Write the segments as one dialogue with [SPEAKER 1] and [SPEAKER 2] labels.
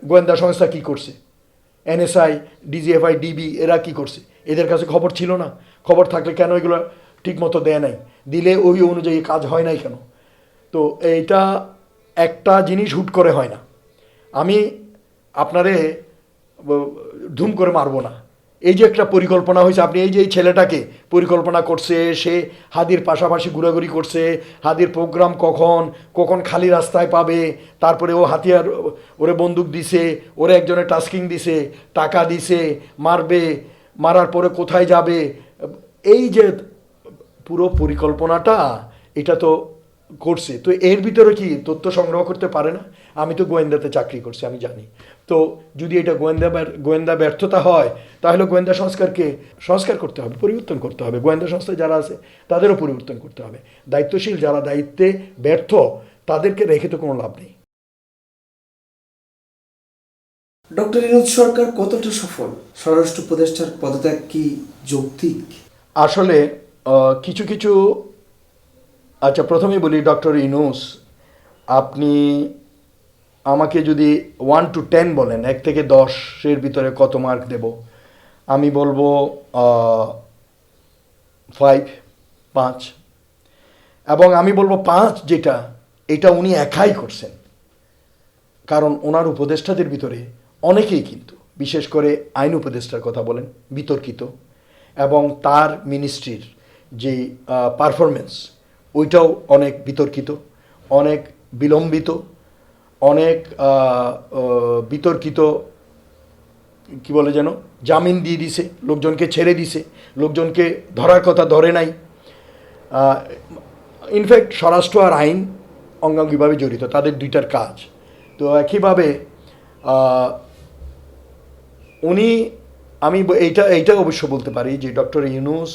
[SPEAKER 1] গোয়েন্দা সংস্থা কি করছে, এনএসআই, ডিজিএফআই, ডিবি এরা কি করছে, এদের কাছে খবর ছিল না? খবর থাকলে কেন এগুলো ঠিকমতো দেয় নাই? দিলে ওই অনুযায়ী কাজ হয় নাই কেন? তো এইটা একটা জিনিস হুট করে হয় না। আমি আপনারে ধুম করে মারবো না। এই যে একটা পরিকল্পনা হয়েছে, আপনি এই যে এই ছেলেটাকে পরিকল্পনা করছে, সে হাদির পাশাপাশি ঘোরাঘুরি করছে, হাদির প্রোগ্রাম কখন কখন খালি রাস্তায় পাবে, তারপরে ও হাতিয়ার ওরে বন্দুক দিছে, ওরে একজনের টাস্কিং দিছে, টাকা দিছে, মারবে, মারার পরে কোথায় যাবে, এই যে পুরো পরিকল্পনাটা এটা তো করছে। তো এর ভিতরে কি তথ্য সংগ্রহ করতে পারে না? আমি তো গোয়েন্দাতে চাকরি করছি, আমি জানি। তো যদি এটা গোয়েন্দা ব্যর্থতা হয়, তাহলে গোয়েন্দা সংস্কার করতে হবে, পরিবর্তন করতে হবে। গোয়েন্দা সংস্থায় যারা আছে তাদেরও পরিবর্তন করতে হবে। দায়িত্বশীল যারা দায়িত্বে ব্যর্থ তাদেরকে রেখে তো কোনো লাভ নেই।
[SPEAKER 2] ডক্টর ইউনূস সরকার কতটা সফল? স্বরাষ্ট্র উপদেষ্টার পদত্যাগ কি যৌক্তিক?
[SPEAKER 1] আসলে কিছু কিছু, আচ্ছা প্রথমেই বলি, ডক্টর ইউনূস, আপনি আমাকে যদি 1 to 10 বলেন, 1 থেকে 10-এর ভিতরে কত মার্ক দেব, আমি বলবো 5। এবং আমি বলবো 5 যেটা, এটা উনি একাই করছেন। কারণ ওনার উপদেষ্টাদের ভিতরে অনেকেই কিন্তু, বিশেষ করে আইন উপদেষ্টার কথা বলেন, বিতর্কিত, এবং তার মিনিস্ট্রির যে পারফরমেন্স ওইটাও অনেক বিতর্কিত, অনেক বিলম্বিত, অনেক বিতর্কিত, কি বলে যেন, জামিন দিয়ে দিছে, লোকজনকে ছেড়ে দিছে, লোকজনকে ধরার কথা ধরে নাই। ইনফ্যাক্ট স্বরাষ্ট্র আর আইন অঙ্গাঙ্গিভাবে জড়িত, তাদের দুইটার কাজ। তো একইভাবে উনি, আমি এইটা অবশ্য বলতে পারি যে ডক্টর ইউনূস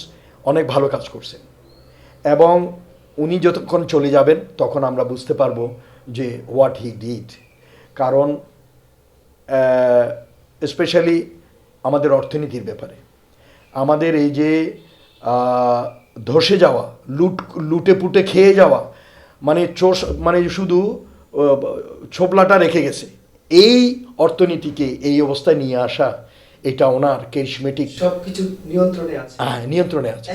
[SPEAKER 1] অনেক ভালো কাজ করছেন, এবং উনি যতক্ষণ চলে যাবেন তখন আমরা বুঝতে পারবো যে হোয়াট হি ডিড। কারণ স্পেশালি আমাদের অর্থনীতির ব্যাপারে, আমাদের এই যে ধসে যাওয়া, লুটে পুটে খেয়ে যাওয়া, মানে শুধু ছোবলাটা রেখে গেছে, এই অর্থনীতিকে এই অবস্থায় নিয়ে আসা, এটা ওনার ক্যারিশমেটিক।
[SPEAKER 2] সবকিছু নিয়ন্ত্রণে আছে।
[SPEAKER 1] হ্যাঁ, নিয়ন্ত্রণে আছে,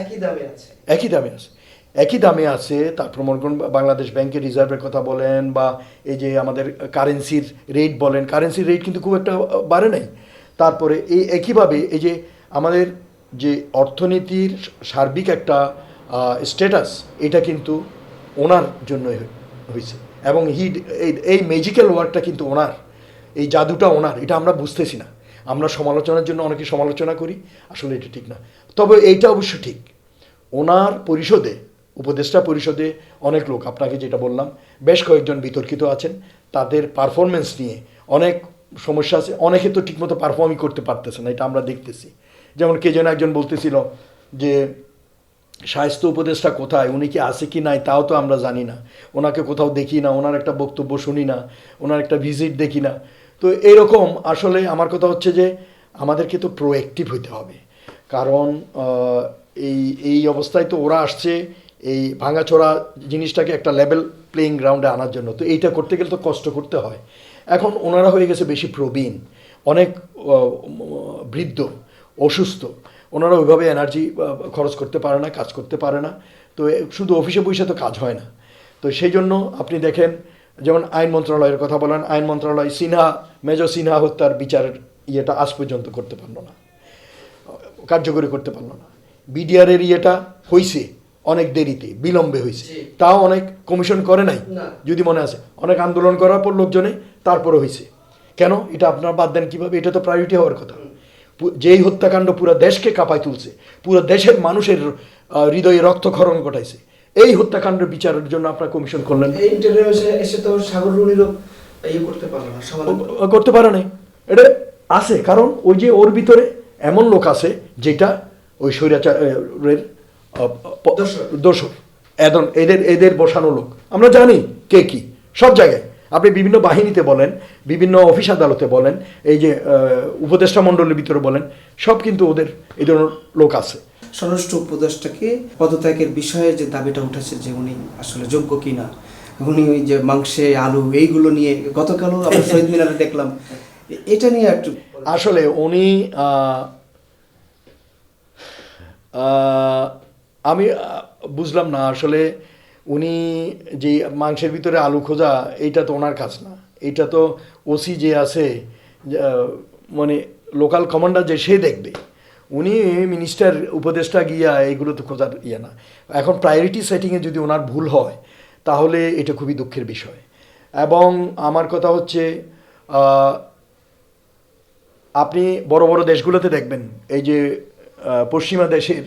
[SPEAKER 2] একই
[SPEAKER 1] দামে আছে। তারপর মনে করুন বাংলাদেশ ব্যাংকের রিজার্ভের কথা বলেন, বা এই যে আমাদের কারেন্সির রেট বলেন, কারেন্সির রেট কিন্তু খুব একটা বাড়ে নাই। তারপরে এই একইভাবে এই যে আমাদের যে অর্থনীতির সার্বিক একটা স্ট্যাটাস, এটা কিন্তু ওনার জন্যই হয়েছে। এবং এই ম্যাজিক্যাল ওয়ার্কটা কিন্তু ওনার, এই জাদুটা ওনার, এটা আমরা বুঝতেছি না। আমরা সমালোচনার জন্য অনেকে সমালোচনা করি, আসলে এটা ঠিক না। তবে এইটা অবশ্য ঠিক, ওনার পরিষদে, উপদেষ্টা পরিষদে অনেক লোক, আপনাকে যেটা বললাম, বেশ কয়েকজন বিতর্কিত আছেন, তাদের পারফরমেন্স নিয়ে অনেক সমস্যা আছে। অনেকে তো ঠিকমতো পারফর্মই করতে পারতেছে না, এটা আমরা দেখতেছি। যেমন কে যেন একজন বলতেছিল যে স্বাস্থ্য উপদেষ্টা কোথায়, উনি কি আছে কি নাই তাও তো আমরা জানি না, ওনাকে কোথাও দেখি না, ওনার একটা বক্তব্য শুনি না, ওনার একটা ভিজিট দেখি না। তো এইরকম আসলে আমার কথা হচ্ছে যে আমাদেরকে তো প্রোঅ্যাক্টিভ হইতে হবে। কারণ এই অবস্থায় তো ওরা আসছে এই ভাঙাচোরা জিনিসটাকে একটা লেভেল প্লেইং গ্রাউন্ডে আনার জন্য। তো এইটা করতে গেলে তো কষ্ট করতে হয়। এখন ওনারা হয়ে গেছে বেশি প্রবীণ, অনেক বৃদ্ধ, অসুস্থ, ওনারা ওইভাবে এনার্জি খরচ করতে পারে না, কাজ করতে পারে না। তো শুধু অফিসে বসে তো কাজ হয় না। তো সেই জন্য আপনি দেখেন, যেমন আইন মন্ত্রণালয়ের কথা বলেন, আইন মন্ত্রণালয় মেজর সিনহা হত্যার বিচারের ইয়েটা আজ পর্যন্ত করতে পারলো না, কার্যকরী করতে পারলো না। বিডিআরের ইয়েটা হয়েছে অনেক দেরিতে, বিলম্বে হয়েছে, তাও অনেক কমিশন করে নাই, যদি মনে আছে, অনেক আন্দোলন করার পর লোকজনে তারপরে হয়েছে। কেন? এটা আপনারা বাদ দেন কীভাবে? এটা তো প্রায়োরিটি হওয়ার কথা। যেই হত্যাকাণ্ড পুরো দেশকে কাঁপায় তুলছে, পুরো দেশের মানুষের হৃদয়ে রক্তক্ষরণ ঘটাইছে, এই হত্যাকাণ্ডের বিচারের জন্য আপনারা কমিশন করলেন, করতে পারে নাই। এটা আছে কারণ ওই যে ওর ভিতরে এমন লোক আছে যেটা ওই স্বৈরাচারের দোষর, এদের বসানো লোক। আমরা জানি কে কি, সব জায়গায় আপনি বিভিন্ন বাহিনীতে বলেন, বিভিন্ন অফিস আদালতে বলেন, এই যে উপদেষ্টা মণ্ডলের ভিতরে বলেন, সব কিন্তু ওদের এই ধরনের লোক আছে।
[SPEAKER 2] স্বরাষ্ট্র উপদেষ্টাকে পদত্যাগের বিষয়ে যে দাবিটা উঠেছে যে উনি আসলে যোগ্য কিনা, উনি ওই যে মাংসে আলু এইগুলো নিয়ে গতকালও আমরা শহীদ মিনারে দেখলাম এটা নিয়ে একটু
[SPEAKER 1] আসলে উনি আমি বুঝলাম না আসলে উনি যে মাংসের ভিতরে আলু খোঁজা এইটা তো ওনার কাজ না, এটা তো ওসি যে আছে মানে লোকাল কমান্ডার যে সে দেখবে। উনি মিনিস্টার উপদেষ্টা গিয়া এইগুলো তো খোঁজার ইয়ে না। এখন প্রায়োরিটি সেটিংয়ে যদি ওনার ভুল হয় তাহলে এটা খুবই দুঃখের বিষয়। এবং আমার কথা হচ্ছে আপনি বড় বড় দেশগুলোতে দেখবেন, এই যে পশ্চিমা দেশের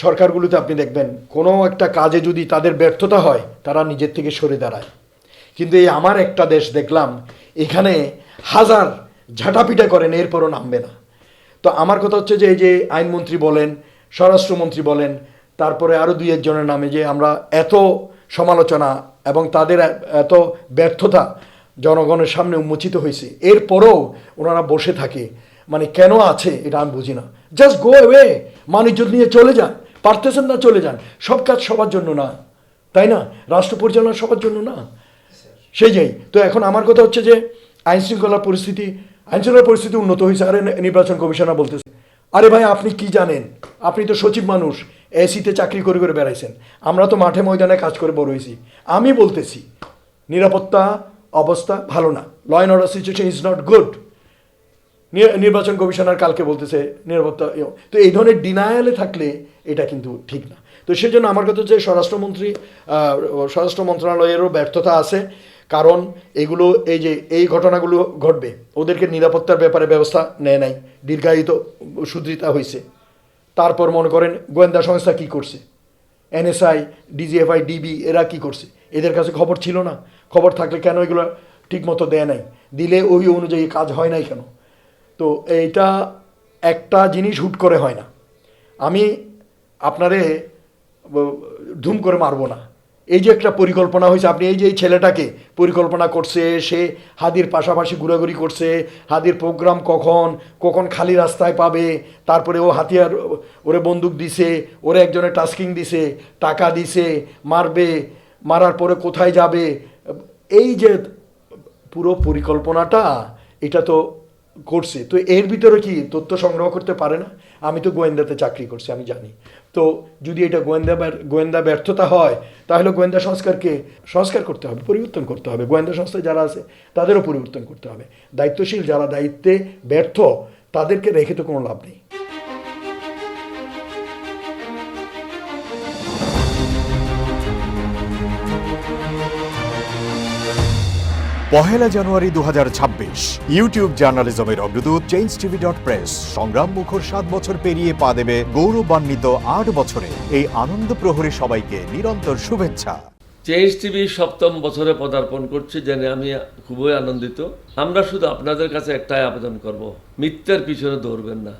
[SPEAKER 1] সরকারগুলোতে আপনি দেখবেন কোনো একটা কাজে যদি তাদের ব্যর্থতা হয় তারা নিজের থেকে সরে দাঁড়ায়। কিন্তু এই আমার একটা দেশ দেখলাম এখানে হাজার ঝাঁটাপিটা করেন এরপরও নামবে না। তো আমার কথা হচ্ছে যে এই যে আইনমন্ত্রী বলেন, স্বরাষ্ট্রমন্ত্রী বলেন, তারপরে আরও দুই একজনের নামে যে আমরা এত সমালোচনা এবং তাদের এত ব্যর্থতা জনগণের সামনে উন্মোচিত হয়েছে, এরপরও ওনারা বসে থাকে, মানে কেন আছে এটা আমি বুঝি না। জাস্ট গো অ্যাওয়ে, মানুষ নিয়ে চলে যান, পারতেছেন না চলে যান। সব কাজ সবার জন্য না, তাই না? রাষ্ট্র পরিচালনা সবার জন্য না, সেই যাই। তো এখন আমার কথা হচ্ছে যে আইনশৃঙ্খলার পরিস্থিতি উন্নত হয়েছে। আরে নির্বাচন কমিশনার বলতেছে, আরে ভাই আপনি কি জানেন, আপনি তো সচিব মানুষ, এসিতে চাকরি করে করে বেড়াইছেন, আমরা তো মাঠে ময়দানে কাজ করে বড় হয়েছি। আমি বলতেছি নিরাপত্তা অবস্থা ভালো না, law and order situation is not good. নির্বাচন কমিশনার কালকে বলতেছে নিরাপত্তা। তো এই ধরনের ডিনায়ালে থাকলে এটা কিন্তু ঠিক না। তো সেই জন্য আমার কথা হচ্ছে স্বরাষ্ট্র মন্ত্রণালয়েরও ব্যর্থতা আছে, কারণ এগুলো এই যে এই ঘটনাগুলো ঘটবে, ওদেরকে নিরাপত্তার ব্যাপারে ব্যবস্থা নেয় নাই, দীর্ঘায়িত সুদৃঢ়তা হয়েছে। তারপর মনে করেন গোয়েন্দা সংস্থা কি করছে, NSI, DGFI, DB এরা কি করছে, এদের কাছে খবর ছিল না? খবর থাকলে কেন এগুলো ঠিকমতো দেয় নাই? দিলে ওই অনুযায়ী কাজ হয় নাই কেন? তো এইটা একটা জিনিস হুট করে হয় না। আমি আপনারে ধুম করে মারবো না। এই যে একটা পরিকল্পনা হয়েছে, আপনি এই যে এই ছেলেটাকে পরিকল্পনা করছে, সে হাদির পাশাপাশি ঘোরাঘুরি করছে, হাদির প্রোগ্রাম কখন খালি রাস্তায় পাবে, তারপরে ও হাতিয়ার ওরে বন্দুক দিছে, ওরে একজনের টাস্কিং দিছে, টাকা দিছে, মারার পরে কোথায় যাবে, এই যে পুরো পরিকল্পনাটা এটা তো করছে। তো এর ভিতরে কি তথ্য সংগ্রহ করতে পারে না? আমি তো গোয়েন্দাতে চাকরি করছি, আমি জানি। তো যদি এটা গোয়েন্দা ব্যর্থতা হয় তাহলে গোয়েন্দা সংস্কার করতে হবে, পরিবর্তন করতে হবে। গোয়েন্দা সংস্থায় যারা আছে তাদেরও পরিবর্তন করতে হবে। দায়িত্বশীল যারা দায়িত্বে ব্যর্থ তাদেরকে রেখে তো কোনো লাভ নেই।
[SPEAKER 3] পহেলা জানুয়ারি 2026 ইউটিউব জার্নালিজমের অগ্রদূত changeTV.press সংগ্রাম মুখর 7 বছর পেরিয়ে পা দেবে গৌরবান্বিত 8 বছরে। এই আনন্দ প্রহরী সবাইকে নিরন্তর শুভেচ্ছা।
[SPEAKER 4] চেঞ্জ টিভি 7ম বছরে পদার্পণ করছে জেনে আমি খুবই আনন্দিত। আমরা শুধু আপনাদের কাছে একটাই আবেদন করব, মিথ্যার পিছনে দৌড়বেন না,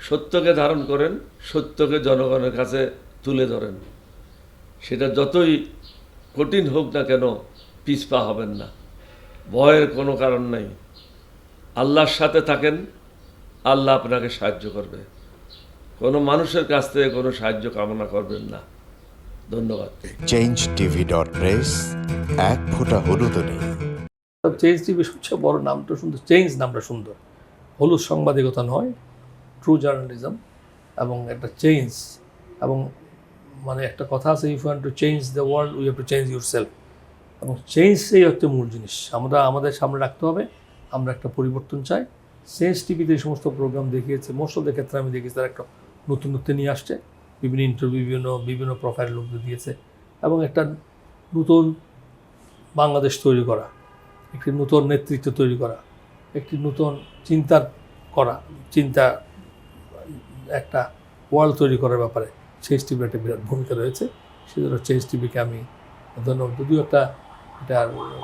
[SPEAKER 4] সত্যকে ধারণ করেন, সত্যকে জনগণের কাছে তুলে ধরেন। সেটা যতই কঠিন হোক না কেন পিছপা হবেন না, ভয়ের কোনো কারণ নাই। আল্লাহর সাথে থাকেন, আল্লাহ আপনাকে সাহায্য করবে। কোনো মানুষের কাছ থেকে কোনো সাহায্য কামনা করবেন না। ধন্যবাদ।
[SPEAKER 3] changeTV.press এক ফোঁটা হলুদ নেই।
[SPEAKER 5] চেঞ্জ টিভি সবচেয়ে বড় নামটা সুন্দর, চেঞ্জ নামটা সুন্দর। হলুদ সাংবাদিকতা নয়, ট্রু জার্নালিজম এবং একটা চেঞ্জ। এবং মানে একটা কথা আছে, if you want to change the world we have to change yourself. এবং চেঞ্জটাই হচ্ছে মূল জিনিস, আমরা আমাদের সামনে রাখতে হবে। আমরা একটা পরিবর্তন চাই। চেঞ্জ টিভিতে এই সমস্ত প্রোগ্রাম দেখিয়েছে, মোস্ট অফ দ্য ক্ষেত্রে আমি দেখেছি তারা একটা নতুনত্ব নিয়ে আসছে, বিভিন্ন ইন্টারভিউ, বিভিন্ন প্রোফাইল লোকদের দিয়েছে এবং একটা নতুন বাংলাদেশ তৈরি করা, একটি নতুন নেতৃত্ব তৈরি করা, একটি নতুন চিন্তা একটা ওয়ার্ল্ড তৈরি করার ব্যাপারে চেঞ্জ টিভির একটা বিরাট ভূমিকা রয়েছে। সেজন্য চেঞ্জ টিভিকে আমি ধন্যবাদ। যদিও এটা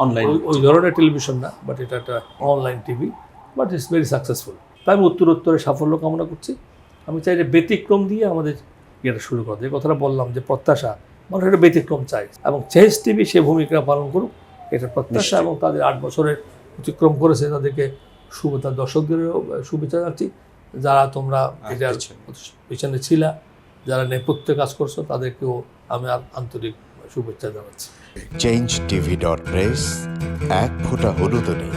[SPEAKER 5] অনলাইন ওই ধরনের টেলিভিশন না, বাট এটা একটা online TV, but it's very successful. তাই আমি উত্তরোত্তরে সাফল্য কামনা করছি। আমি চাই যে ব্যতিক্রম দিয়ে আমাদের ইয়েটা শুরু করা। যে কথাটা বললাম যে প্রত্যাশা, মানুষ একটা ব্যতিক্রম চাই এবং চেঞ্জ টিভি সে ভূমিকা পালন করুক, এটা প্রত্যাশা। এবং তাদের 8 বছরের অতিক্রম করেছে, তাদেরকে শুভেচ্ছা, দর্শকদেরও শুভেচ্ছা জানাচ্ছি। যারা তোমরা এটার পিছনে ছিলা, যারা নেপথ্যে কাজ করছো, তাদেরকেও আমি আন্তরিক শুভেচ্ছা জানাচ্ছি।
[SPEAKER 3] changeTV.press এক ফোঁটা হলুদ নেই।